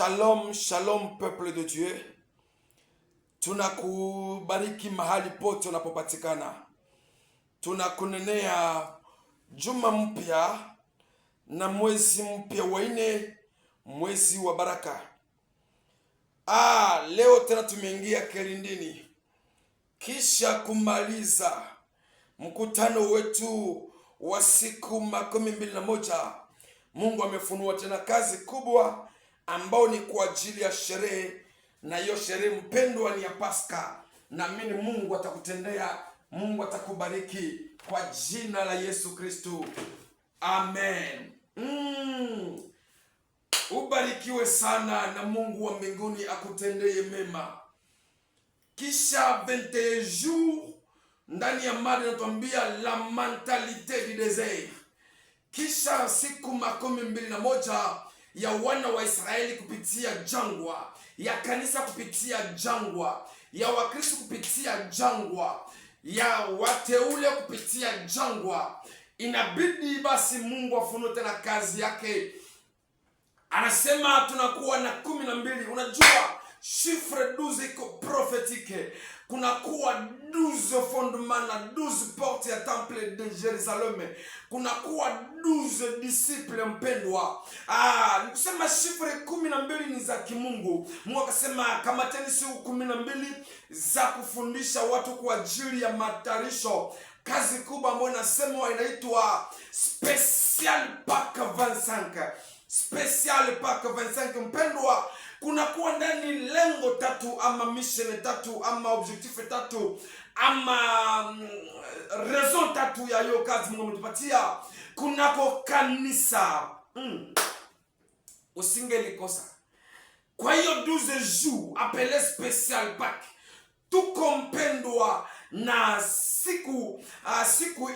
Shalom, shalom peuple de Dieu. Tunakubariki mahali pote unapopatikana. Tunakunenea juma mpya na mwezi mpya wa 4, mwezi wa baraka. Leo tena tumeingia kilindini kisha kumaliza mkutano wetu wa siku 21. Mungu amefunua tena kazi kubwa ambao ni kwa ajili ya sherehe, na hiyo sherehe mpendwa ni ya Pasaka. Naamini Mungu atakutendea, Mungu atakubariki kwa jina la Yesu Kristo. Amen. Ubarikiwe sana na Mungu wa mbinguni akutendee mema. Kisha 21 jours ndani ya mada natuambia la mentalité du désert. Kisha siku 21 ya wana wa Israeli kupitia jangwa, ya kanisa kupitia jangwa, ya wakristo kupitia jangwa, ya wateule kupitia jangwa, inabidi basi Mungu afunue tena kazi yake. Anasema tunakuwa na 12. Unajua chiffre 12 iko prophétique. Kunakuwa 12 fondements na 12 portes ya temple de Jerusalem. Kunakuwa 12 disciples mpendwa. Nikusema chiffre 12 ni za kimungu. Mungu akasema kamateni siku 12 za kufundisha watu kwa ajili ya matayarisho. Kazi kubwa ambayo inasemwa inaitwa Special Pâques 25. Special Pâques 25 mpendwa. Kunakuwa ndani lengo 3 ama mission 3 ama objectif 3 ama raison 3 ya hiyo kazi Mungu ametupatia. Kunako kanisa usingelikosa. Kwa hiyo 12 jours appelé Special Pâques, tuko mpendwa na siku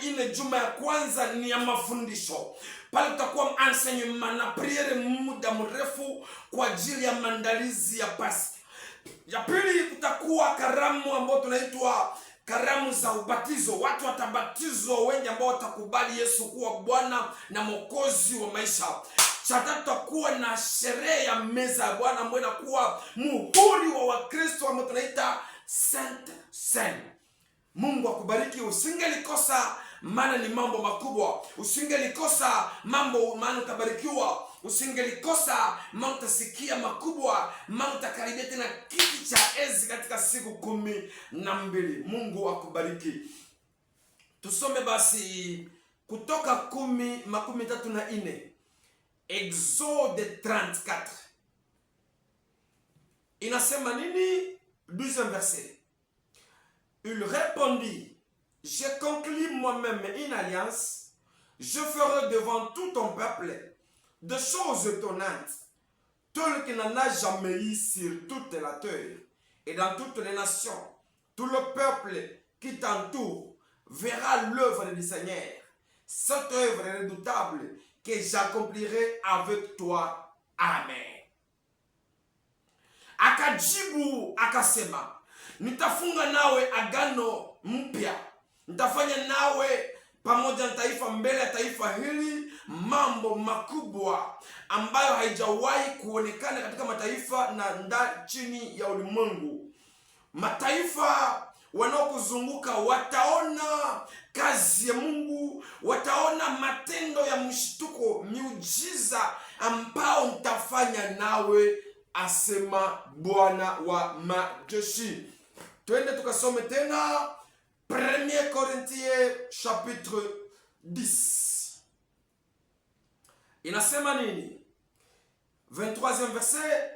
ile juma ya kwanza ni ya mafundisho. Pale tutakuwa enseignement na priere muda mrefu kwa ajili ya maandalizi ya Pasaka. Ya pili kutakuwa karamu ambayo tunaitwa karamu za ubatizo. Watu watabatizwa wengi ambao watakubali Yesu kuwa Bwana na Mwokozi wa maisha. Cha tatu tutakuwa na sherehe ya meza ya Bwana ambayo inakuwa muhuri wa Wakristo ambao tunaita Saint Seine. Mungu akubariki, usingelikosa maana ni mambo makubwa. Usingelikosa mambo maana utabarikiwa. Usingelikosa maana utasikia makubwa, maana utakaribia tena kiti cha enzi katika siku 12. Mungu akubariki. Tusome basi Kutoka 10:34. Exode 34. Inasema nini? 12e verset. Il répondit: j'ai conclu moi-même une alliance, je ferai devant tout ton peuple de choses étonnantes, telles qu'il n'en a jamais eu sur toute la terre, et dans toutes les nations. Tout le peuple qui t'entoure verra l'œuvre du Seigneur, cette œuvre redoutable que j'accomplirai avec toi. Amen. Akajibu akasema, nitafunga nawe agano mpya. Nitafanya nawe pamoja na taifa mbele ya taifa hili mambo makubwa ambayo haijawahi kuonekana katika mataifa na chini ya ulimwengu. Mataifa wanaokuzunguka wataona kazi ya Mungu, wataona matendo ya mshtuko, miujiza ambao nitafanya nawe, asema Bwana wa majeshi. Twende tukasome tena 1 Corinthiens chapitre 10. Inasema nini? 23e verset.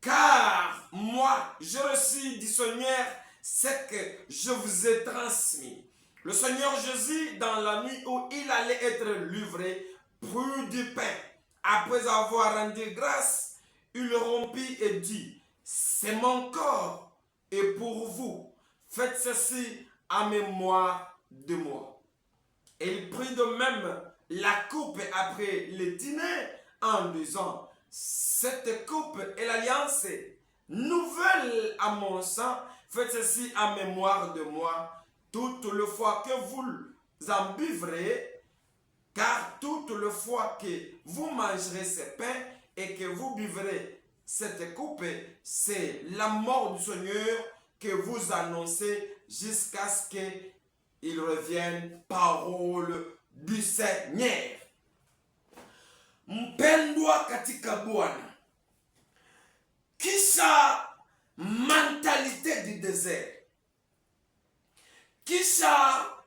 Car moi je reçus du Seigneur ce que je vous ai transmis. Le Seigneur Jésus, dans la nuit où il allait être livré, prit du pain. Après avoir rendu grâce, il rompit et dit: c'est mon corps, et pour vous, faites ceci en mémoire de moi. Et il prit de même la coupe après le dîner en disant: cette coupe est l'alliance nouvelle à mon sang, faites ceci en mémoire de moi, toute le fois que vous en buvrez, car toute le fois que vous mangerez ce pain et que vous buvrez cette coupe, c'est la mort du Seigneur que vous annoncez jusqu'à ce qu'il revienne, parole du Seigneur. Mpendwa katika Bwana, kisha mentalité du désert, kisha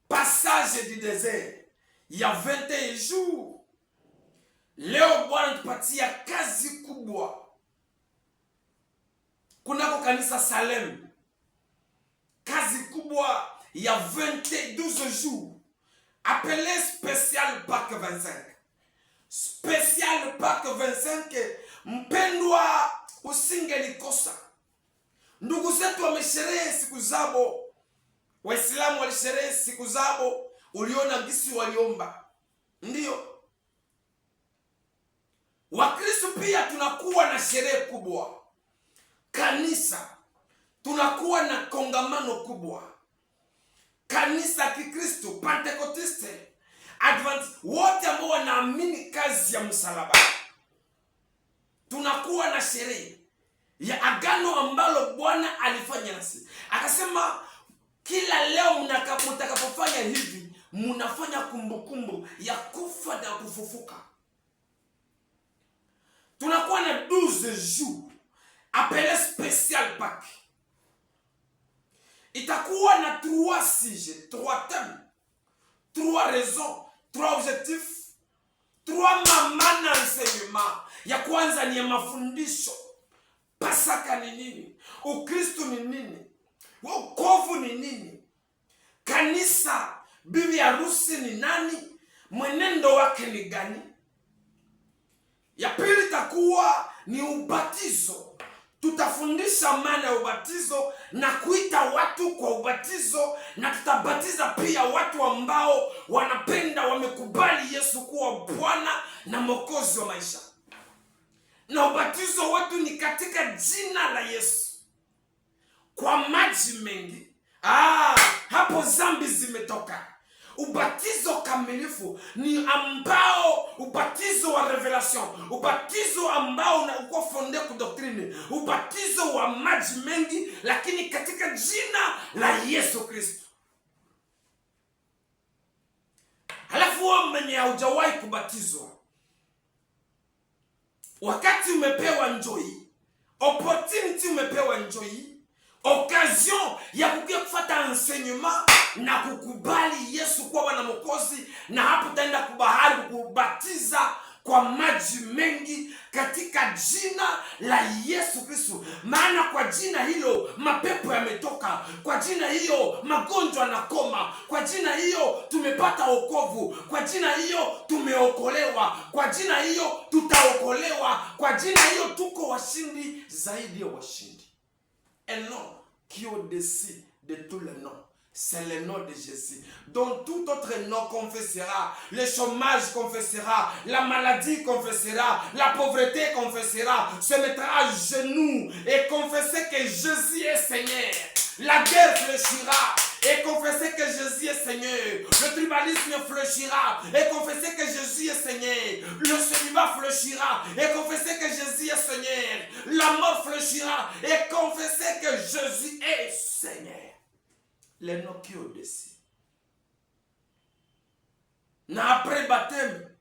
passage du désert, il y a 21 jours. Leo Bwana tupatia kazi kubwa kunako kanisa Salem, kazi kubwa ya 12 jours, appelé spécial Pâques 25. Spécial Pâques 25, mpendwa usingelikosa. Ndugu zetu wamesherehe siku zabo, Waislamu walisherehe siku zabo, uliona gisi waliomba. Ndiyo. Wakristo pia tunakuwa na sherehe kubwa. Kanisa tunakuwa na kongamano kubwa. Kanisa Kikristo, Pentekotiste, Adventist, wote ambao wanaamini kazi ya msalaba, tunakuwa na sherehe ya agano ambalo Bwana alifanya nasi. Akasema kila leo mtakapofanya hivi, mnafanya kumbukumbu ya kufa na kufufuka. Tunakuwa na 12 jours appelé spécial Pâques. Itakuwa na 3 sujets, 3 thèmes, 3 raisons, 3 objectifs, 3 mamans d'enseignement. Ya kwanza ni ya mafundisho. Pasaka ni nini? Ukristo ni nini? Wokovu ni nini? Kanisa, bibi harusi ni nani? Mwenendo wake ni gani? Ya pili itakuwa ni ubatizo. Tutafundisha maana ya ubatizo na kuita watu kwa ubatizo, na tutabatiza pia watu ambao wanapenda, wamekubali Yesu kuwa Bwana na Mwokozi wa maisha. Na ubatizo wetu ni katika jina la Yesu, kwa maji mengi. Hapo zambi zimetoka. Ubatizo kamilifu ni ambao, ubatizo wa revelation, ubatizo ambao unakuwa fonde ku doctrine, ubatizo wa maji mengi, lakini katika jina la Yesu Kristo. Halafu wewe mwenye haujawahi kubatizwa, wakati umepewa njoi, opportunity umepewa njoi, occasion ya kukia kufuata enseignement na kukubali Yesu kuwa Bwana Mwokozi, na hapo utaenda kubahari kubatiza kwa maji mengi katika jina la Yesu Kristo. Maana kwa jina hilo mapepo yametoka, kwa jina hiyo magonjwa yanakoma, kwa jina hiyo tumepata wokovu, kwa jina hiyo tumeokolewa, kwa jina hiyo tutaokolewa, kwa jina hiyo tuko washindi zaidi ya washindi. Un nom qui est au-dessus de tous les noms, c'est le nom de Jésus. Donc tout autre nom confessera, le chômage confessera, la maladie confessera, la pauvreté confessera, se mettra à genoux et confesser que Jésus est Seigneur. La guerre fléchira et confesser que Jésus est Seigneur. Le tribalisme fléchira et confesser que Jésus est Seigneur. Le célibat fléchira et confesser que Jésus est Seigneur. La mort fléchira et confesser que Jésus est Seigneur. Les noms qui au-dessus. Na après baptême,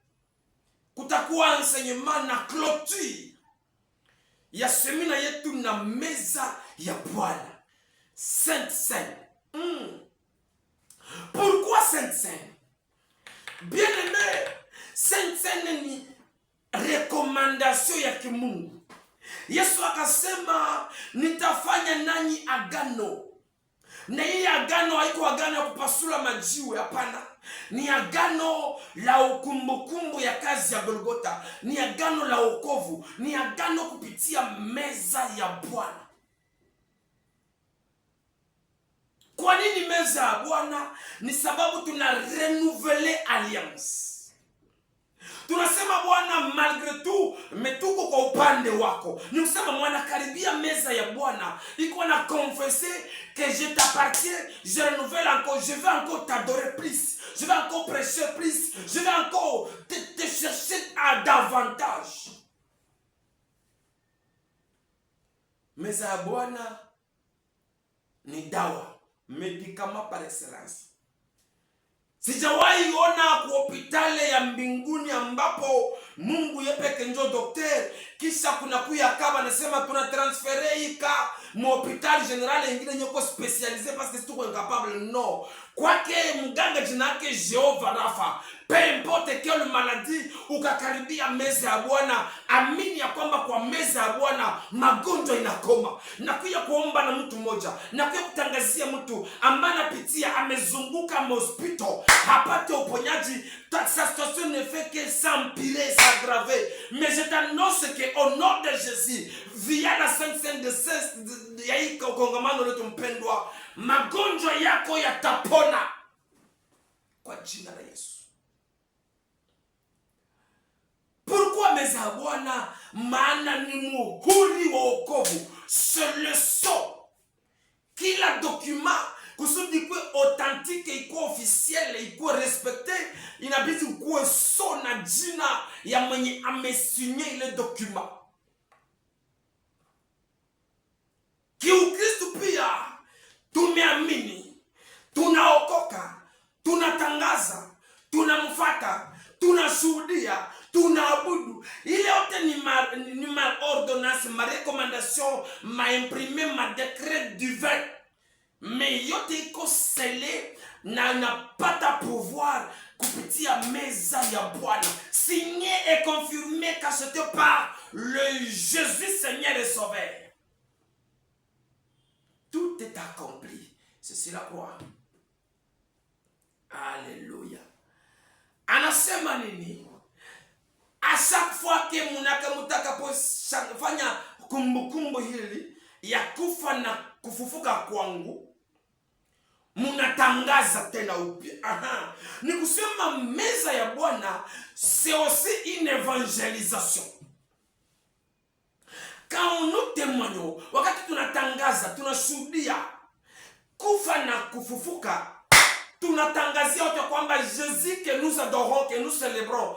kutakuwa enseignement na clôture ya semina yetu na meza ya Bwana. Sainte Seine. Pourquoi Sainte Seine? Bien aimé, Sainte Seine ni recommandation ya kimungu. Yesu akasema nitafanya nanyi agano. Na hii agano haiko agano ya kupasula majiwe, hapana. Ni agano la ukumbukumbu ya kazi ya Golgotha. Ni agano la wokovu. Ni agano kupitia meza ya Bwana. Kwa nini meza ya Bwana? Ni sababu tuna renouveler alliance. Tunasema Bwana, malgré tout, metuko kwa upande wako. Ni kusema mwana karibia meza ya Bwana, iko na confesser que je t'appartiens, je renouvelle encore, je vais encore t'adorer plus, je vais encore prêcher plus, je vais encore te chercher à davantage. Meza ya Bwana ni dawa, medicament par excellence. Sijawahi ona kwa hospitali ya mbinguni ambapo Mungu yepeke njo dokter, kisha kuna kuya kaba nasema tuna transfere ika mu hospitali general ingine nyoko specialize parce que c'est tout incapable. No, kwake mganga jina yake Jehova Rafa. Peu importe quelle maladie, ukakaribia meza ya Bwana, amini ya kwamba kwa meza ya Bwana magonjwa inakoma. Nakuya kuomba na mtu mmoja, nakuya kutangazia mtu ambaye anapitia amezunguka hospital hapate uponyaji. Sa situation ne fait que s'empirer, s'aggraver. Mais je t'annonce qu'au nom de Jésus, via la Sainte de ya hii kongamano letu mpendwa, magonjwa yako yatapona kwa jina la Yesu. Pourquoi meza ya Bwana? Maana ni muhuri wa wokovu. C'est le sceau. Kila document kusudi kuwe authentique, ikuwe officiel, ikuwe respecte, inabidi kuwe so na jina ya mwenye amesinye ile document. Kiukristo pia tumeamini, tunaokoka, tunatangaza, tunamfuata, tunashuhudia, tunaabudu. Ile yote ni ma ordonnance, ma recommandation, ma imprimé, ma décret divin. Mais yote iko scellé na napata pouvoir kupitia meza ya Bwana, signé et confirmé, cacheté par le Jésus Seigneur et Sauveur. Tout est accompli. C'est la croix. Alléluia. Anasema nini? À chaque fois que mutaka kumbukumbu hili ya kufa na kufufuka kwangu, munatangaza tena upya. Ni kusema meza ya Bwana c'est aussi une évangélisation. Quand nous témoignons, wakati tunatangaza, tunashuhudia kufa na kufufuka, tunatangazia watu kwamba Jésus que nous adorons, que nous célébrons,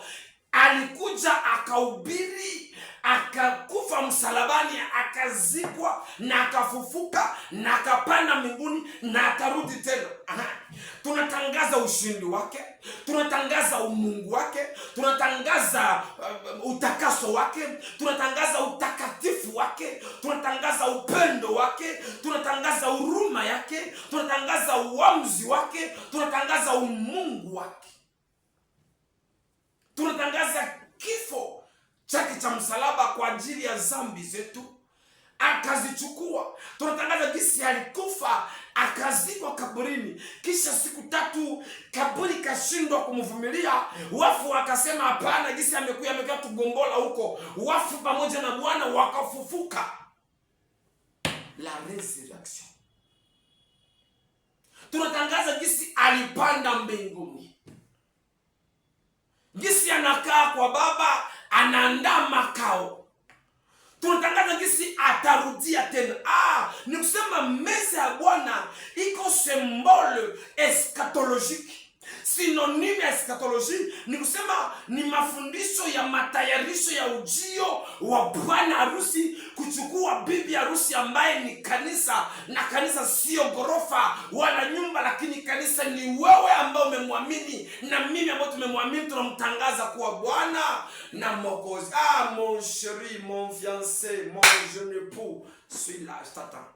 alikuja akahubiri, akakufa msalabani, akazikwa na akafufuka na akapanda mbinguni na akarudi tena. Tunatangaza ushindi wake, tunatangaza umungu wake, tunatangaza utakaso wake, tunatangaza utakatifu wake, tunatangaza upendo wake, tunatangaza huruma yake, tunatangaza uamuzi wake, tunatangaza umungu wake. Tunatangaza kifo chake cha msalaba kwa ajili ya dhambi zetu, akazichukua. Tunatangaza jinsi alikufa, akazikwa kaburini, kisha siku 3 kaburi kashindwa kumvumilia, wafu wakasema hapana, jinsi amekuja tugombola huko, wafu pamoja na Bwana wakafufuka. La resurrection. Tunatangaza jinsi alipanda mbinguni, jinsi anakaa kwa Baba, anaandaa makao. Tunatangaza jinsi atarudia tena. Ni kusema meza ya Bwana iko symbole eschatologique. Synonyme ya eschatologie ni kusema ni mafundisho ya matayarisho ya ujio wa bwana harusi kuchukua bibi harusi ambaye ni kanisa. Na kanisa sio gorofa wala nyumba, lakini kanisa ni wewe ambao umemwamini na mimi ambao tumemwamini. Tunamtangaza kuwa Bwana na Mwokozi. Mon chéri, mon fiancé, mon jeune époux, suis là, je t'attends.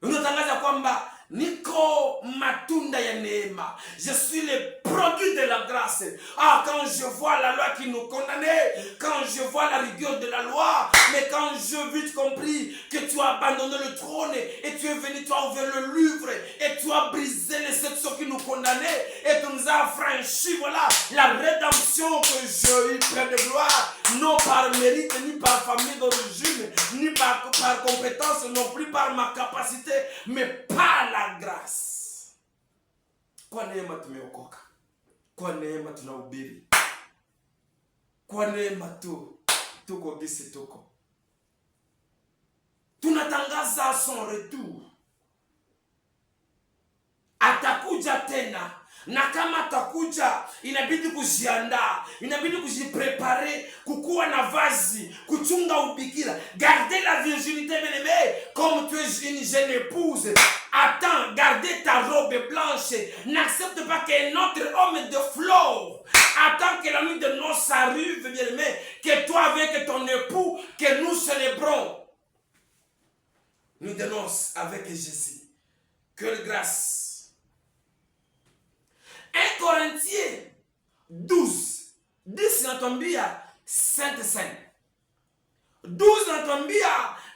Unatangaza kwamba niko matunda ya neema. Je suis le produit de la grâce. Quand je vois la loi qui nous condamnait, quand je vois la rigueur de la loi, mais quand je vite compris que tu as abandonné le trône et tu es venu, tu as ouvert le livre et tu as brisé les sections qui nous condamnaient et tu nous as franchi, voilà, la rédemption que j'ai eu plein de gloire, non par mérite, ni par famille d'origine, ni par compétence, non plus par ma capacité, mais par la grâce. Kwa neema tumeokoka, kwa neema tunahubiri, kwa neema tuko gisi tuko. Tunatangaza son retour. Atakuja tena, na kama atakuja inabidi kujiandaa, inabidi kujiprepare, kukuwa na vazi, chunga ubikira. Gardez la virginité, bien-aimé, comme tu es une jeune épouse. Attends, gardez ta robe blanche. N'accepte pas qu'un autre homme de flore. Attends que la nuit de noces arrive, bien-aimé, que toi avec ton époux, que nous célébrons. Nuit de noces avec Jésus. Quelle grâce. 1 Corinthiens 12, 10 natambia Sainte Seine. 12 natambia,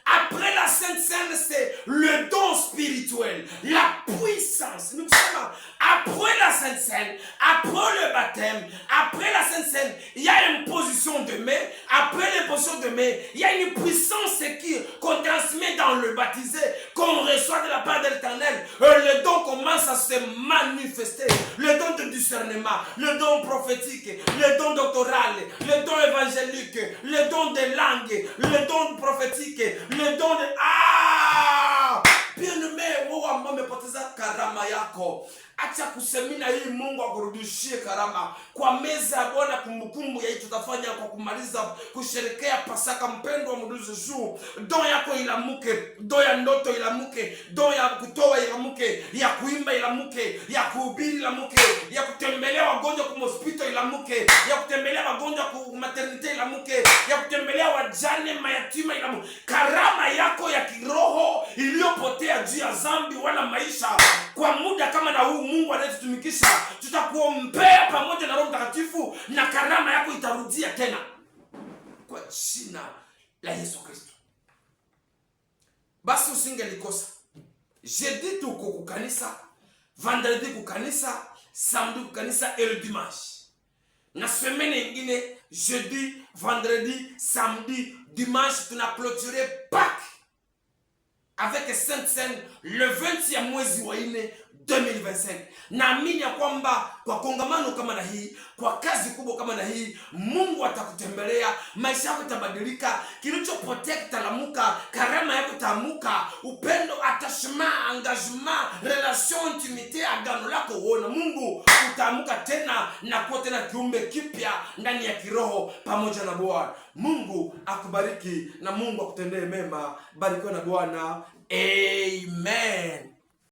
après la Sainte Seine, c'est le don spirituel, la puissance. Nous sommes après la Sainte Seine, après le baptême, après la Sainte Seine, il y a une position de main. Après l'imposition de main, il y a une puissance qu'on transmet dans le baptisé, qu'on reçoit de la part de l'Éternel. Le don commence à se manifester. Le don de discernement, le don prophétique, le don doctoral, le don évangélique, le don de langue, le don prophétique, le don de... Bien-aimé, umepoteza karama yako. Acha kusemina hii Mungu akurudishie karama. Kwa meza ya Bwana kumbukumbu ya hii tutafanya kwa kumaliza kusherekea Pasaka. Mpendwa mduzu, don yako ilamuke, don ya ndoto ilamuke, don ya kutoa ilamuke, ya kuimba ilamuke, ya kuhubiri ilamuke, ya kutembelea wagonjwa kwa hospitali ilamuke, ya kutembelea wagonjwa kwa maternite ilamuke, ya kutembelea wajane mayatima ilamuke. Karama yako ya kiroho iliyopotea juu ya dhambi wala maisha kwa muda kama na huu, Mungu anayetutumikisha, tutakuombea pamoja na Roho Mtakatifu na karama yako itarudia tena kwa jina la Yesu Kristo. Basi usingelikosa. Jeudi tuko kukanisa, vendredi kukanisa, samedi kukanisa et le dimanche. Na semaine nyingine jeudi, vendredi, samedi, dimanche tuna clôturer Pâques avec Sainte Seine le 20 mwezi wa 4 2025. Naamini ya kwamba kwa kongamano kama na hii, kwa kazi kubwa kama na hii, Mungu atakutembelea, maisha yako yatabadilika, kilichopotea kitalamuka, karama yako itamuka, upendo, attachement, engagement, relation, intimité, agano lako uone Mungu utamuka tena na kuwa tena kiumbe kipya ndani ya kiroho pamoja na Bwana. Mungu akubariki na Mungu akutendee mema. Barikiwa na Bwana. Amen.